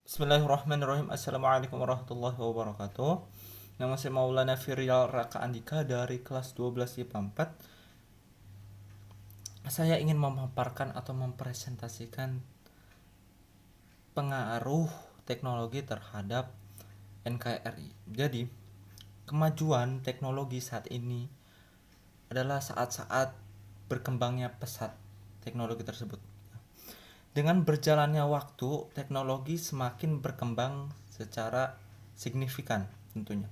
Bismillahirrahmanirrahim. Assalamualaikum warahmatullahi wabarakatuh. Nama saya Maulana Firial Raka Andika dari kelas 12 IPA 4. Saya ingin memaparkan atau mempresentasikan pengaruh teknologi terhadap NKRI. Jadi, kemajuan teknologi saat ini adalah saat-saat berkembangnya pesat teknologi tersebut. Dengan berjalannya waktu, teknologi semakin berkembang secara signifikan tentunya.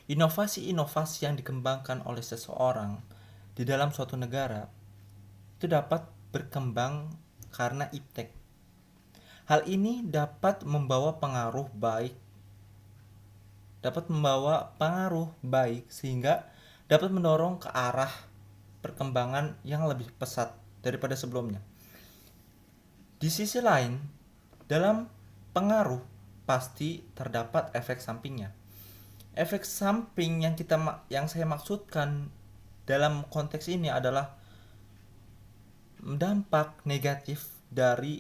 Inovasi-inovasi yang dikembangkan oleh seseorang di dalam suatu negara itu dapat berkembang karena iptek. Hal ini dapat membawa pengaruh baik sehingga dapat mendorong ke arah perkembangan yang lebih pesat daripada sebelumnya. Di sisi lain, dalam pengaruh pasti terdapat efek sampingnya. Efek samping yang saya maksudkan dalam konteks ini adalah dampak negatif dari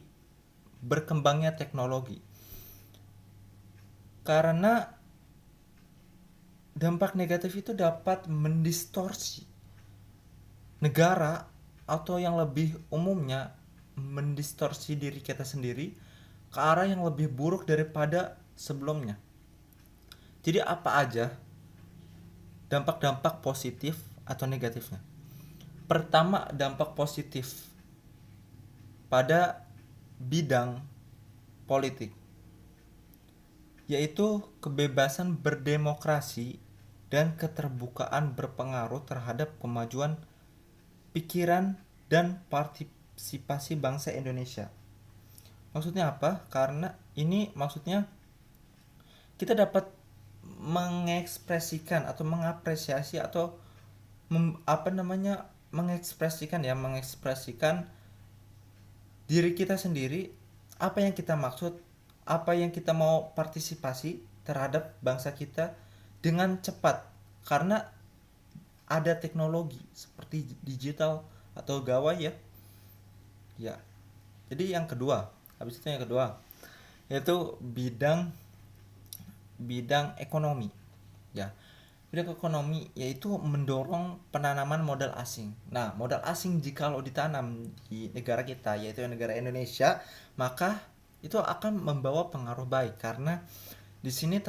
berkembangnya teknologi. Karena dampak negatif itu dapat mendistorsi negara atau yang lebih umumnya mendistorsi diri kita sendiri ke arah yang lebih buruk daripada sebelumnya. Jadi apa aja dampak-dampak positif atau negatifnya? Pertama, dampak positif pada bidang politik, yaitu kebebasan berdemokrasi dan keterbukaan berpengaruh terhadap kemajuan pikiran dan partisipasi bangsa Indonesia. Maksudnya apa? Karena ini maksudnya kita dapat mengekspresikan atau mengapresiasi atau mengekspresikan diri kita sendiri, apa yang kita maksud, apa yang kita mau partisipasi terhadap bangsa kita dengan cepat karena ada teknologi seperti digital atau gawai ya. Jadi yang kedua, yaitu bidang ekonomi ya. Bidang ekonomi yaitu mendorong penanaman modal asing. Nah, modal asing jikalau ditanam di negara kita, yaitu negara Indonesia, maka itu akan membawa pengaruh baik karena di sini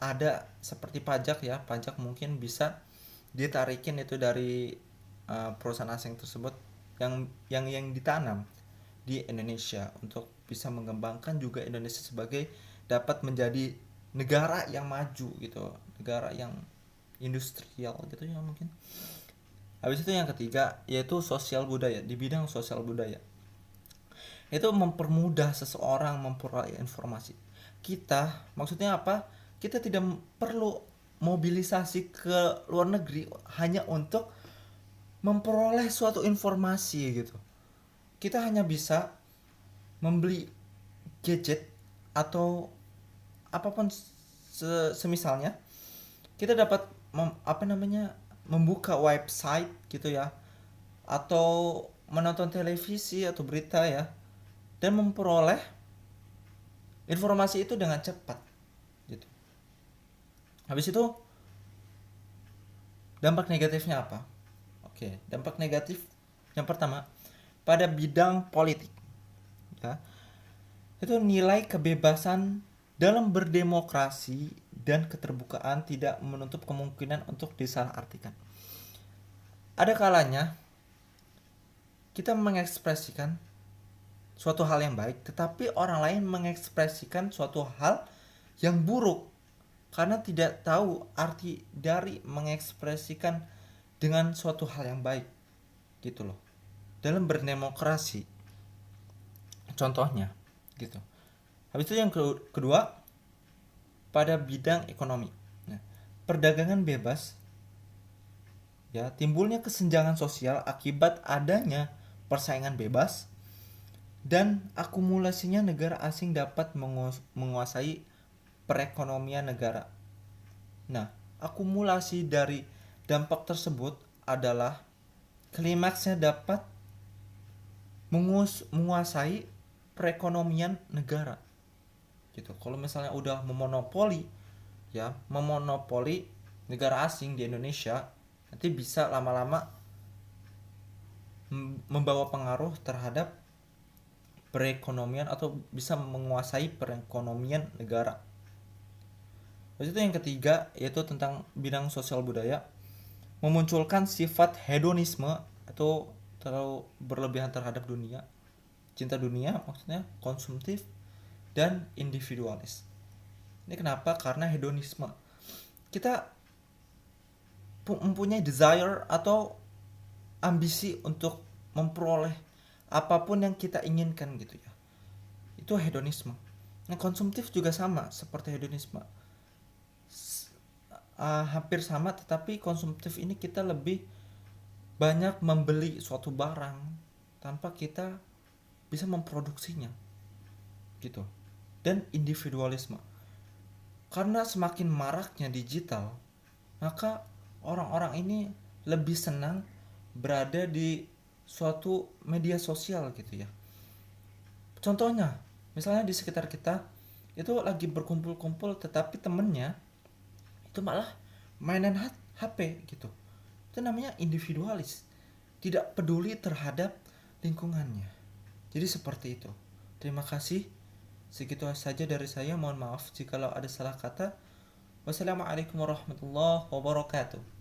ada seperti pajak ya. Pajak mungkin bisa ditarikin itu dari perusahaan asing tersebut yang ditanam di Indonesia untuk bisa mengembangkan juga Indonesia sebagai dapat menjadi negara yang maju gitu, negara yang industrial gitu ya mungkin. Habis itu yang ketiga yaitu sosial budaya. Di bidang sosial budaya itu mempermudah seseorang memperoleh informasi. Maksudnya apa? Kita tidak perlu mobilisasi ke luar negeri hanya untuk memperoleh suatu informasi gitu. Kita hanya bisa membeli gadget atau apapun semisalnya. Kita dapat membuka website gitu ya, atau menonton televisi atau berita ya, dan memperoleh informasi itu dengan cepat gitu. Habis itu dampak negatifnya apa? Oke, dampak negatif yang pertama pada bidang politik ya, itu nilai kebebasan dalam berdemokrasi dan keterbukaan tidak menutup kemungkinan untuk disalahartikan. Ada kalanya kita mengekspresikan suatu hal yang baik, tetapi orang lain mengekspresikan suatu hal yang buruk karena tidak tahu arti dari mengekspresikan dengan suatu hal yang baik gitu loh dalam berdemokrasi, contohnya gitu. Habis itu yang kedua pada bidang ekonomi. Nah, perdagangan bebas ya, timbulnya kesenjangan sosial akibat adanya persaingan bebas dan akumulasinya negara asing dapat menguasai perekonomian negara. Nah, akumulasi dari dampak tersebut adalah klimaksnya dapat menguasai perekonomian negara. gitu. Kalau misalnya udah memonopoli, ya memonopoli negara asing di Indonesia, nanti bisa lama-lama membawa pengaruh terhadap perekonomian atau bisa menguasai perekonomian negara. Terus itu yang ketiga yaitu tentang bidang sosial budaya, memunculkan sifat hedonisme atau terlalu berlebihan terhadap dunia, cinta dunia maksudnya, konsumtif dan individualis. Ini kenapa? Karena hedonisme. Kita mempunyai desire atau ambisi untuk memperoleh apapun yang kita inginkan gitu ya. Itu hedonisme. Nah, konsumtif juga sama seperti hedonisme. Hampir sama, tetapi konsumtif ini kita lebih banyak membeli suatu barang tanpa kita bisa memproduksinya gitu. Dan individualisme, karena semakin maraknya digital, maka orang-orang ini lebih senang berada di suatu media sosial gitu ya. Contohnya, misalnya di sekitar kita itu lagi berkumpul-kumpul, tetapi temennya itu malah mainan HP gitu. Itu namanya individualis, tidak peduli terhadap lingkungannya. Jadi seperti itu. Terima kasih. Segitu saja dari saya. Mohon maaf jikalau ada salah kata. Wassalamualaikum warahmatullahi wabarakatuh.